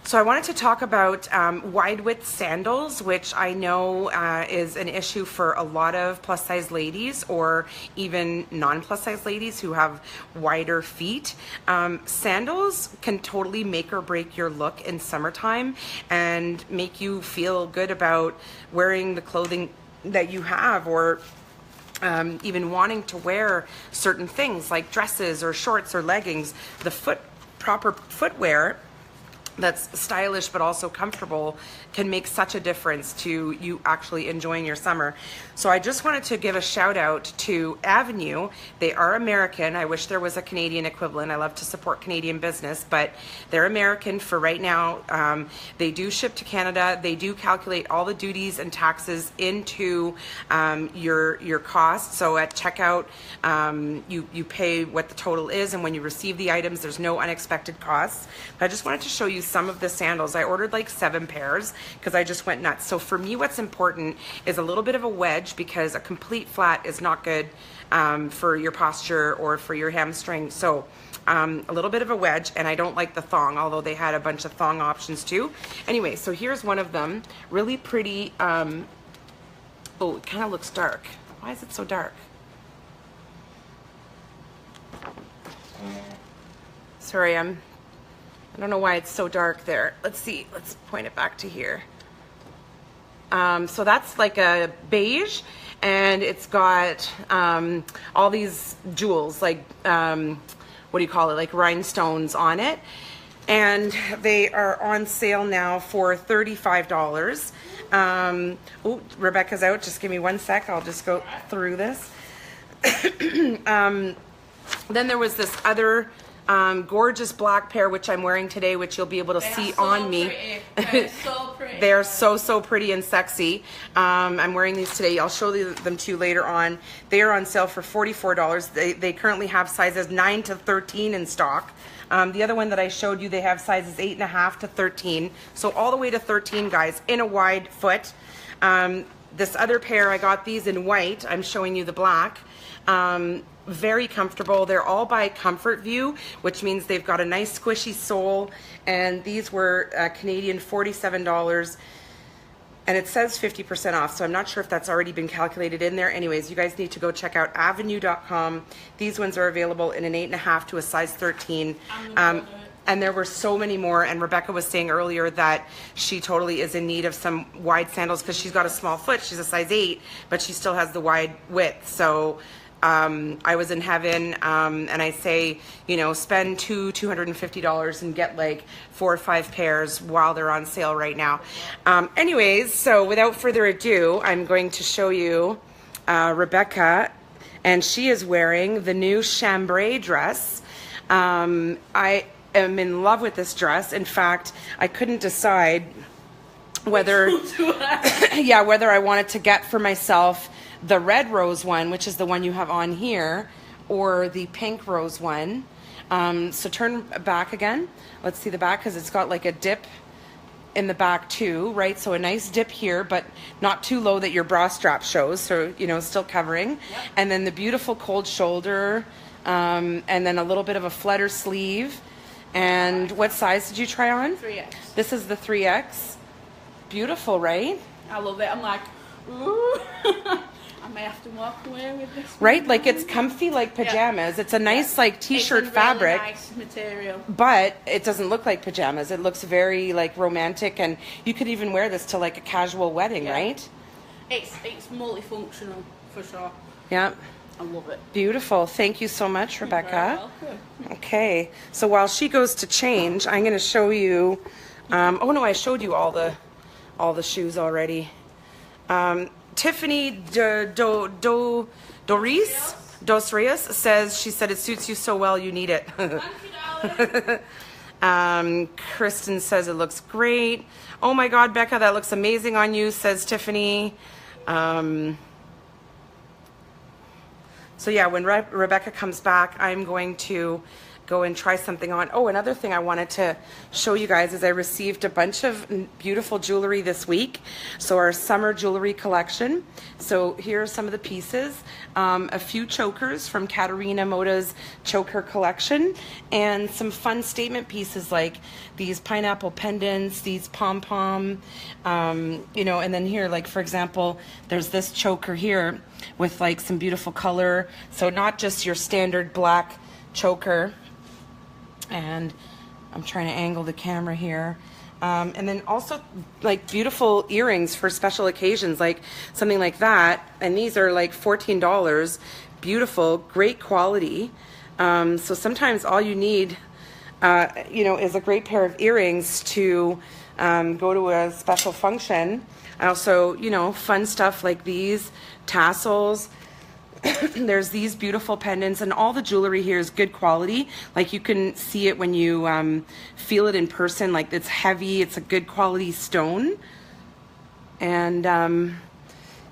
[SPEAKER 1] So I wanted to talk about wide width sandals, which I know is an issue for a lot of plus size ladies or even non plus size ladies who have wider feet. Sandals can totally make or break your look in summertime and make you feel good about wearing the clothing that you have, or even wanting to wear certain things like dresses or shorts or leggings. The proper footwear that's stylish but also comfortable can make such a difference to you actually enjoying your summer. So I just wanted to give a shout out to Avenue. They are American. I wish there was a Canadian equivalent. I love to support Canadian business, but they're American for right now. They do ship to Canada. They do calculate all the duties and taxes into your cost. So at checkout, you pay what the total is, and when you receive the items, there's no unexpected costs. But I just wanted to show you some of the sandals. I ordered like 7 pairs because I just went nuts. So for me, what's important is a little bit of a wedge, because a complete flat is not good for your posture or for your hamstring. So a little bit of a wedge, and I don't like the thong, although they had a bunch of thong options too. Anyway, so here's one of them. Really pretty. Oh, it kind of looks dark. Why is it so dark? Sorry, I don't know why it's so dark there. Let's see. Let's point it back to here. So that's like a beige, and it's got all these jewels, like what do you call it? Like rhinestones on it, and they are on sale now for $35. Oh, Rebecca's out. Just give me 1 sec. I'll just go through this. Then there was this other gorgeous black pair, which I'm wearing today, which you'll be able to see on me.
[SPEAKER 2] They're so pretty.
[SPEAKER 1] They're so pretty and sexy. I'm wearing these today. I'll show them to you later on. They are on sale for $44. They currently have sizes 9 to 13 in stock. The other one that I showed you, they have sizes 8.5 to 13. So all the way to 13, guys, in a wide foot. This other pair, I got these in white. I'm showing you the black. Very comfortable. They're all by Comfort View, which means they've got a nice squishy sole, and these were Canadian $47, and it says 50% off, so I'm not sure if that's already been calculated in there. Anyways, you guys need to go check out avenue.com. These ones are available in an 8.5 to a size 13. And there were so many more, and Rebecca was saying earlier that she totally is in need of some wide sandals because she's got a small foot. She's a size 8, but she still has the wide width. So I was in heaven, and I say, you know, spend $250 and get like 4 or 5 pairs while they're on sale right now. Anyways, so without further ado, I'm going to show you Rebecca, and she is wearing the new chambray dress. I am in love with this dress. In fact, I couldn't decide whether whether I wanted to get for myself the red rose one, which is the one you have on here, or the pink rose one. So turn back again. Let's see the back, because it's got like a dip in the back too, right? So a nice dip here, but not too low that your bra strap shows, so you know, still covering. Yep. And then the beautiful cold shoulder, and then a little bit of a flutter sleeve. And what size did you try on?
[SPEAKER 2] 3X.
[SPEAKER 1] This is the 3X. Beautiful, right?
[SPEAKER 2] I love it. I'm like, ooh. I may have to walk away with this one.
[SPEAKER 1] Right? Like, it's comfy like pajamas. Yeah. It's a nice like t-shirt
[SPEAKER 2] it's a
[SPEAKER 1] fabric.
[SPEAKER 2] Really nice material.
[SPEAKER 1] But it doesn't look like pajamas. It looks very like romantic, and you could even wear this to like a casual wedding, right?
[SPEAKER 2] It's multifunctional for sure.
[SPEAKER 1] Yeah.
[SPEAKER 2] I love it.
[SPEAKER 1] Beautiful. Thank you so much, Rebecca.
[SPEAKER 2] You're welcome.
[SPEAKER 1] Okay. So while she goes to change, I'm going to show you. Oh no, I showed you all the shoes already. Tiffany Dos Reyes says, she said it suits you so well, you need it.
[SPEAKER 2] Thank you, darling.
[SPEAKER 1] Kristen says it looks great. Oh my God, Becca, that looks amazing on you, says Tiffany. So yeah, when Rebecca comes back, I'm going to go and try something on. Oh, another thing I wanted to show you guys is I received a bunch of beautiful jewelry this week. So our summer jewelry collection. So here are some of the pieces. A few chokers from Katarina Moda's choker collection, and some fun statement pieces like these pineapple pendants, these pom-pom, you know, and then here, like for example, there's this choker here with like some beautiful color. So not just your standard black choker, and I'm trying to angle the camera here. And then also like beautiful earrings for special occasions, like something like that. And these are like $14. Beautiful, great quality. So sometimes all you need, you know, is a great pair of earrings to go to a special function. Also, you know, fun stuff like these tassels. There's these beautiful pendants, and all the jewelry here is good quality. Like you can see it when you feel it in person, like it's heavy, it's a good quality stone. And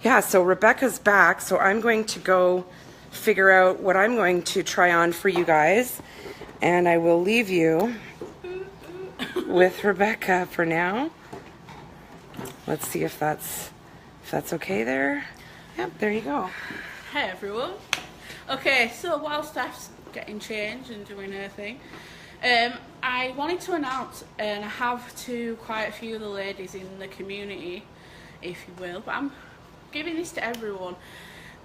[SPEAKER 1] yeah, so Rebecca's back, so I'm going to go figure out what I'm going to try on for you guys, and I will leave you with Rebecca for now. Let's see if that's okay there. Yep, there you go.
[SPEAKER 2] Hey everyone. Okay, so while Steph's getting changed and doing her thing, I wanted to announce, and I have to quite a few of the ladies in the community, if you will, but I'm giving this to everyone.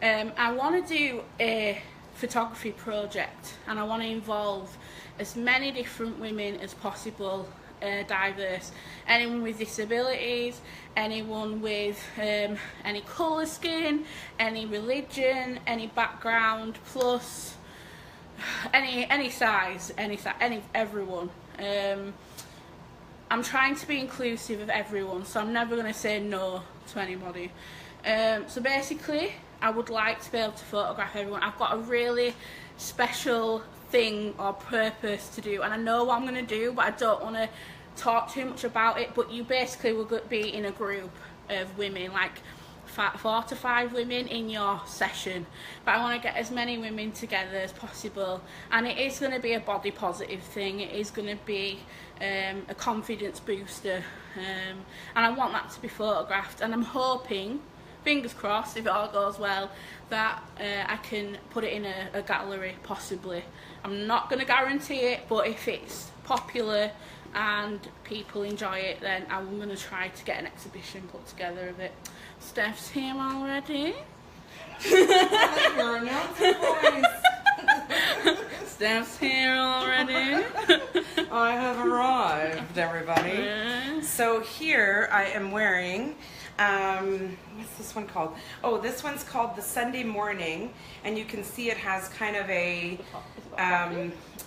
[SPEAKER 2] I want to do a photography project, and I want to involve as many different women as possible, diverse, anyone with disabilities, anyone with any colour skin, any religion, any background, plus any size, everyone. I'm trying to be inclusive of everyone, so I'm never going to say no to anybody. So basically, I would like to be able to photograph everyone. I've got a really special thing or purpose to do, and I know what I'm going to do, but I don't want to talk too much about it. But you basically will be in a group of women, like 4 to 5 women in your session, but I want to get as many women together as possible, and it is going to be a body positive thing. It is going to be a confidence booster, and I want that to be photographed, and I'm hoping, fingers crossed, if it all goes well, that I can put it in a gallery, possibly. I'm not going to guarantee it, but if it's popular and people enjoy it, then I'm going to try to get an exhibition put together of it. Steph's here already. Steph's here already.
[SPEAKER 1] I have arrived, everybody. So here I am wearing, what's this one called? Oh, this one's called the Sunday Morning, and you can see it has kind of a,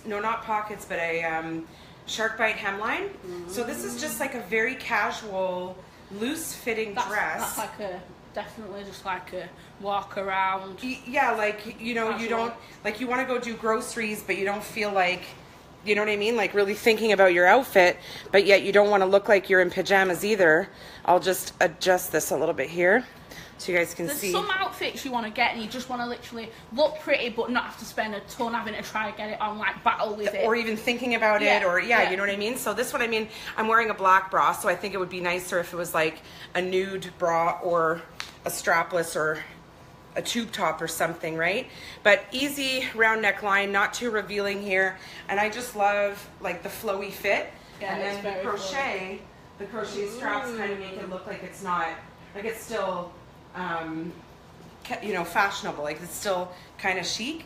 [SPEAKER 1] no, not pockets, but a shark bite hemline. So this is just like a very casual, loose-fitting dress.
[SPEAKER 2] That's like a, definitely just like a walk around.
[SPEAKER 1] Yeah, like, you know, you don't, like, you want to go do groceries, but you don't feel like, you know what I mean? Like really thinking about your outfit, but yet you don't want to look like you're in pajamas either. I'll just adjust this a little bit here so you guys can see.
[SPEAKER 2] There's some outfits you want to get and you just want to literally look pretty but not have to spend a ton having to try to get it on, like battle with it.
[SPEAKER 1] Or even thinking about it, or you know what I mean? So this one, I mean, I'm wearing a black bra, so I think it would be nicer if it was like a nude bra or a strapless or a tube top or something, right? But easy round neckline, not too revealing here, and I just love like the flowy fit. Yeah, and then the crochet straps kind of make it look like it's not, like it's still, you know, fashionable, like it's still kind of chic.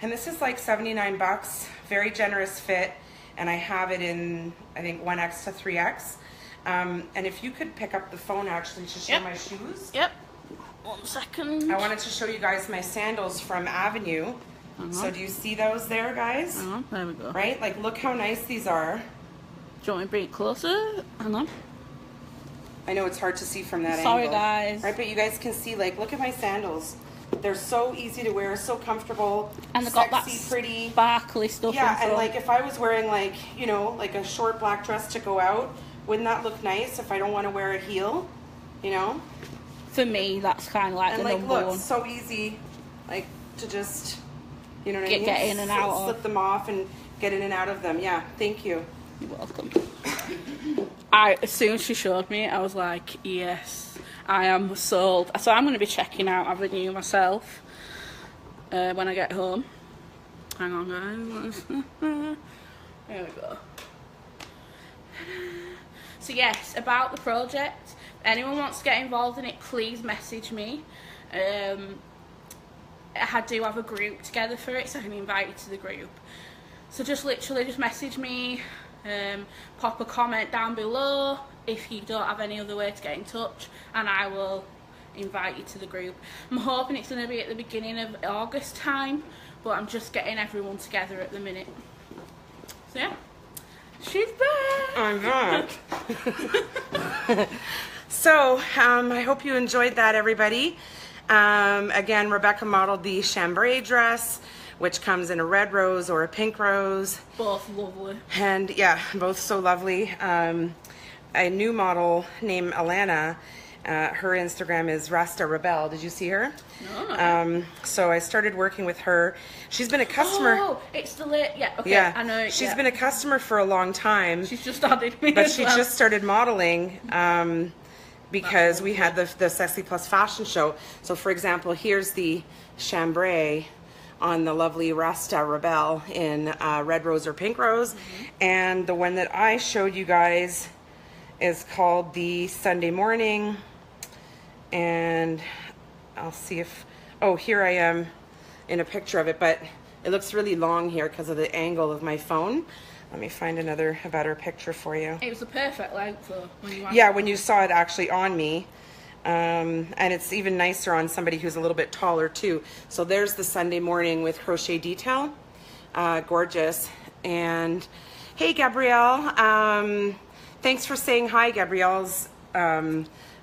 [SPEAKER 1] And this is like 79 bucks, very generous fit, and I have it in, I think, 1X to 3X. And if you could pick up the phone actually to show my shoes.
[SPEAKER 2] Yep. 1 second.
[SPEAKER 1] I wanted to show you guys my sandals from Avenue. So do you see those there, guys?
[SPEAKER 2] There we go.
[SPEAKER 1] Right? Like, look how nice these are.
[SPEAKER 2] Do you want me to bring it closer? Hang on.
[SPEAKER 1] I know it's hard to see from that angle.
[SPEAKER 2] Sorry, guys.
[SPEAKER 1] Right, but you guys can see, like, look at my sandals. They're so easy to wear, so comfortable,
[SPEAKER 2] and they've
[SPEAKER 1] sexy,
[SPEAKER 2] got that
[SPEAKER 1] pretty,
[SPEAKER 2] sparkly stuff.
[SPEAKER 1] Yeah, and like if I was wearing like, you know, like a short black dress to go out, wouldn't that look nice if I don't want to wear a heel, you know?
[SPEAKER 2] For me, that's kind of like
[SPEAKER 1] and
[SPEAKER 2] the
[SPEAKER 1] like,
[SPEAKER 2] number
[SPEAKER 1] look,
[SPEAKER 2] one.
[SPEAKER 1] So easy, like to just, you know what I mean?
[SPEAKER 2] Get in and out.
[SPEAKER 1] Slip them off and get in and out of them. Yeah, thank you.
[SPEAKER 2] You're welcome. As soon as she showed me, I was like, yes, I am sold. So I'm going to be checking out Avenue myself when I get home. Hang on, guys. There we go. So yes, about the project, if anyone wants to get involved in it, please message me. I do have a group together for it, so I can invite you to the group. So just literally just message me, pop a comment down below if you don't have any other way to get in touch, and I will invite you to the group. I'm hoping it's going to be at the beginning of August time, but I'm just getting everyone together at the minute. So yeah. She's back!
[SPEAKER 1] I'm back. So, I hope you enjoyed that, everybody. Again, Rebecca modeled the chambray dress, which comes in a red rose or a pink rose.
[SPEAKER 2] Both lovely.
[SPEAKER 1] And yeah, both so lovely. A new model named Alana, her Instagram is Rasta Rebel. Did you see her?
[SPEAKER 2] No.
[SPEAKER 1] So I started working with her. She's been a customer.
[SPEAKER 2] Oh, it's the yeah. Okay,
[SPEAKER 1] yeah,
[SPEAKER 2] I know.
[SPEAKER 1] She's been a customer for a long time.
[SPEAKER 2] She's just added me.
[SPEAKER 1] But she just started modeling because we had the SexyPlus fashion show. So for example, here's the chambray on the lovely Rasta Rebel in red rose or pink rose. And the one that I showed you guys is called the Sunday morning. And I'll see if, oh, here I am in a picture of it, but it looks really long here because of the angle of my phone. Let me find a better picture for you.
[SPEAKER 2] It was the perfect length though.
[SPEAKER 1] When you saw it actually on me. And it's even nicer on somebody who's a little bit taller too. So there's the Sunday morning with crochet detail. Gorgeous. And hey, Gabrielle. Thanks for saying hi. Gabrielle's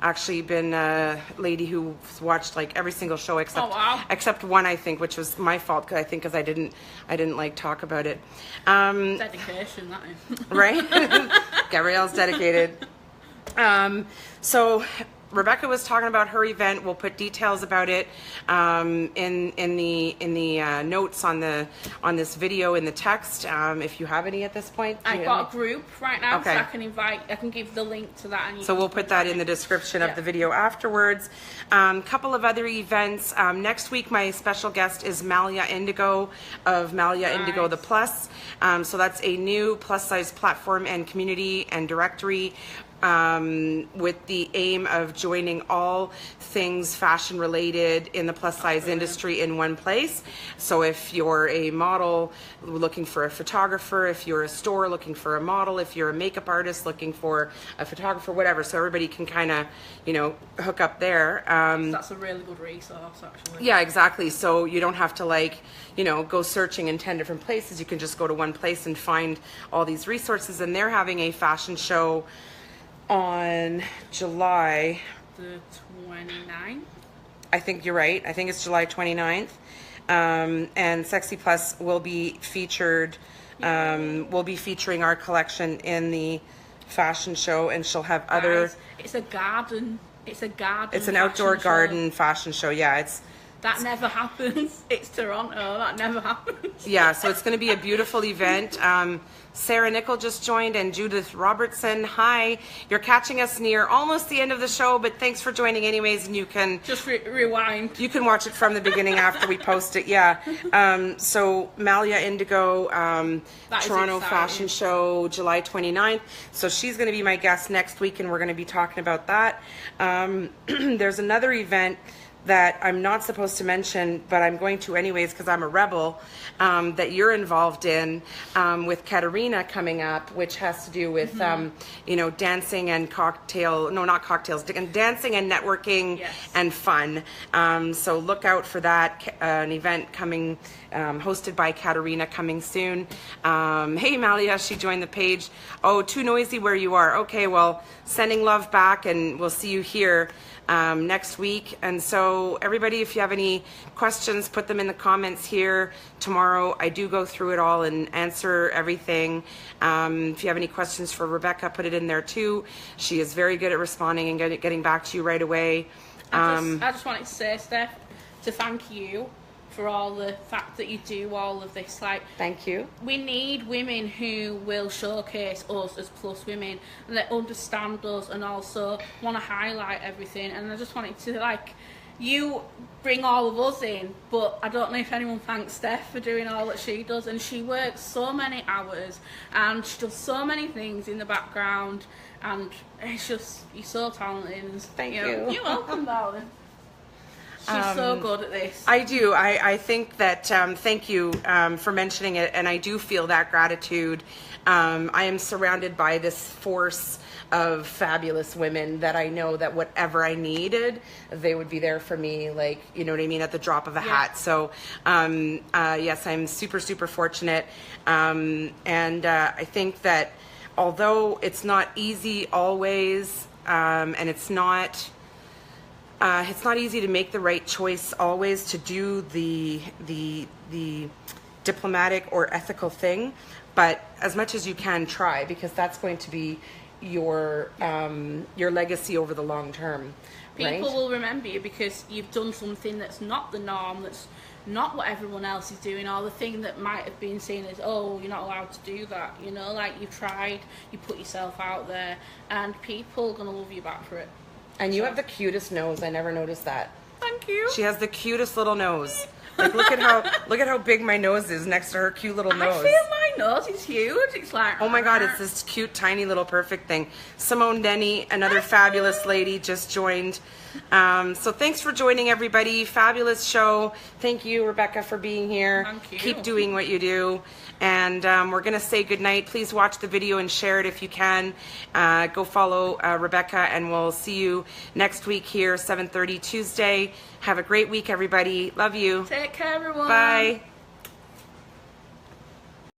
[SPEAKER 1] actually been a lady who's watched like every single show except one, I think, which was my fault because I didn't like talk about it.
[SPEAKER 2] Dedication, that is. Right?
[SPEAKER 1] Gabrielle's dedicated. So Rebecca was talking about her event. We'll put details about it in the notes on this video in the text. If you have any at this point,
[SPEAKER 2] I've got a group right now, okay. So I can give the link to that. And
[SPEAKER 1] so we'll put that in the description of the video afterwards. Couple of other events next week. My special guest is Malia Indigo of Malia Indigo the Plus. So that's a new plus size platform and community and directory. With the aim of joining all things fashion related in the plus size industry in one place. So if you're a model looking for a photographer, if you're a store looking for a model, if you're a makeup artist looking for a photographer, whatever, so everybody can kind of, hook up there.
[SPEAKER 2] That's a really good resource, actually.
[SPEAKER 1] Yeah, exactly. So you don't have to go searching in 10 different places. You can just go to one place and find all these resources. And they're having a fashion show on July
[SPEAKER 2] the 29th.
[SPEAKER 1] I think you're right. I think it's July 29th. And SexyPlus will be featured. We'll be featuring our collection in the fashion show, and she'll have other.
[SPEAKER 2] It's a garden. It's
[SPEAKER 1] an outdoor garden fashion show. Yeah,
[SPEAKER 2] that never happens. It's Toronto. That never happens.
[SPEAKER 1] Yeah, so it's going to be a beautiful event. Sarah Nickel just joined, and Judith Robertson. Hi. You're catching us near almost the end of the show, but thanks for joining anyways, and you can
[SPEAKER 2] just rewind.
[SPEAKER 1] You can watch it from the beginning after we post it. Yeah. So Malia Indigo, Toronto Fashion Show, July 29th. So she's going to be my guest next week, and we're going to be talking about that. There's another event that I'm not supposed to mention, but I'm going to anyways because I'm a rebel, that you're involved in with Katarina coming up, which has to do with, dancing and dancing and networking and fun. So look out for that, an event coming, hosted by Katarina, coming soon. Hey, Malia, she joined the page. Oh, too noisy where you are. Okay, well, sending love back, and we'll see you here next week. And so everybody, if you have any questions, put them in the comments here. Tomorrow I do go through it all and answer everything. If you have any questions for Rebecca, put it in there too. She is very good at responding and getting back to you right away.
[SPEAKER 2] I just wanted to say, Steph, to thank you for all the fact that you do all of this. Like,
[SPEAKER 1] thank you.
[SPEAKER 2] We need women who will showcase us as plus women and that understand us and also want to highlight everything. And I just wanted to, like, you bring all of us in, but I don't know if anyone thanks Steph for doing all that she does. And she works so many hours and she does so many things in the background, and it's just, you're so talented. And,
[SPEAKER 1] thank you.
[SPEAKER 2] You're welcome, darling. She's so good at this.
[SPEAKER 1] I do. I think that, thank you for mentioning it, and I do feel that gratitude. I am surrounded by this force of fabulous women that I know that whatever I needed, they would be there for me, like, you know what I mean, at the drop of a hat. So, yes, I'm super, super fortunate. And I think that although it's not easy always, and it's not easy to make the right choice always to do the diplomatic or ethical thing, but as much as you can try, because that's going to be your legacy over the long term.
[SPEAKER 2] People
[SPEAKER 1] right?
[SPEAKER 2] will remember you because you've done something that's not the norm, that's not what everyone else is doing, or the thing that might have been seen as, oh, you're not allowed to do that, you know, like you've tried, you put yourself out there, and people are going to love you back for it.
[SPEAKER 1] And you have the cutest nose. I never noticed that.
[SPEAKER 2] Thank you.
[SPEAKER 1] She has the cutest little nose. Like, look at how big my nose is next to her cute little nose.
[SPEAKER 2] I feel my nose is huge. It's like,
[SPEAKER 1] oh my God, it's this cute, tiny little perfect thing. Simone Denny, another fabulous lady, just joined. So thanks for joining, everybody. Fabulous show. Thank you, Rebecca, for being here.
[SPEAKER 2] Thank you.
[SPEAKER 1] Keep doing what you do. And we're going to say goodnight. Please watch the video and share it if you can. Go follow Rebecca, and we'll see you next week here, 7:30 Tuesday. Have a great week, everybody. Love you.
[SPEAKER 2] Take care, everyone.
[SPEAKER 1] Bye.